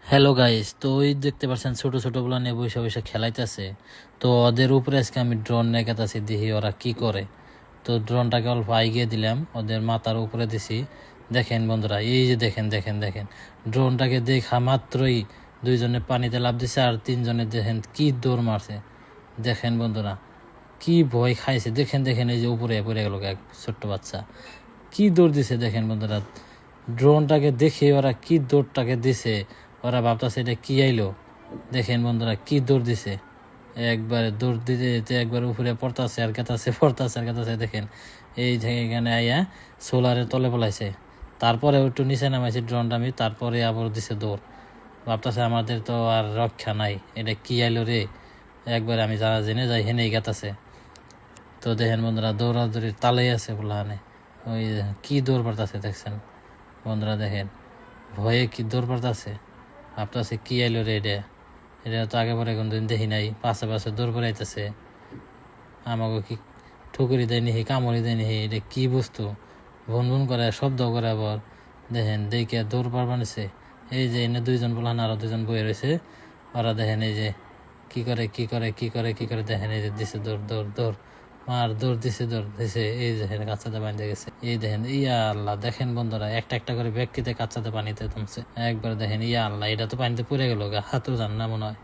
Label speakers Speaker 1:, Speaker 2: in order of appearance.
Speaker 1: Hello guys, তো ওই দেখতে পাচ্ছেন ছোট ছোট গুলা নিয়ে বসে বসে খেলাইতেছে। তো ওদের উপরে আজকে আমি ড্রোন রেখেছি, দেখি ওরা কি করে। তো ড্রোনটাকে অল্প এগিয়ে দিলাম, ওদের মাথার উপরে দিছি। দেখেন বন্ধুরা, এই যে দেখেন দেখেন দেখেন, ড্রোনটাকে দেখা মাত্রই দুইজনে পানিতে লাফ দিছে, আর তিনজনে দেখেন কি দৌড় মারছে। দেখেন বন্ধুরা, কি ভয় খাইছে। দেখেন দেখেন, এই যে উপরে পড়ে গেল এক ছোট্ট বাচ্চা, কি দৌড় দিছে। দেখেন বন্ধুরা, ড্রোনটাকে দেখে ওরা কি দৌড়টাকে দিছে, ওরা ভাবতেছে এটা কি আইলো। দেখেন বন্ধুরা, কি দৌড় দিছে। একবারে দৌড় দিতে দিতে একবার উপরে পড়তাছে আর কেতাছে, পড়তাছে আর কেতাছে। দেখেন এই যে এখানে আইয়া সোলারের তলে পলাইছে। তারপরে একটু নিচে নামাইছে ড্রোনটা আমি, তারপরে আবার দিছে দৌড়। ভাবতেছে আমাদের তো আর রক্ষা নাই, এটা কি আইলো রে। একবারে আমি যারা জেনে যাই হেনেই গেতাছে। তো দেখেন বন্ধুরা, দৌড়াদৌড়ির তালেই আছে বলাহানে। ওই কি দৌড় পারতাছে দেখছেন বন্ধুরা, দেখেন ভয়ে কি দৌড় পারতাছে। ভাবতেছে কি আইলো রে এটা, এটা তো আগে পরে কোনদিন দেখি নাই। পাশে পাশে দৌড় করে আইতেছে, আমাকে কি ঠুকুরি দেয় নিহি, কামড়ি দেয় নিহি, এটা কি বস্তু। ভুন ভুন করে শব্দ করে আবার। দেখেন দেখে দৌড় পারবা নিছে। এই যে এনে দুইজন বলহান, আরো দুজন বয়ে রয়েছে। ওরা দেখেন এই যে কি করে কি করে কি করে কি করে, দেখেন এই যে দিছে দৌড় দৌড় দৌড় মার, দৌড় দিছে দৌড় দিছে। এই দেখেন কাচ্চাতে বাঁধতে গেছে। এই দেখেন, ইয়া আল্লাহ, দেখেন বন্ধুরা একটা একটা করে ব্যক্তিতে কাচ্চাতে পানিতে থামছে একবার। দেখেন ইয়া আল্লাহ, এটা তো পানিতে পড়ে গেল, হাতও জান না মনে হয়।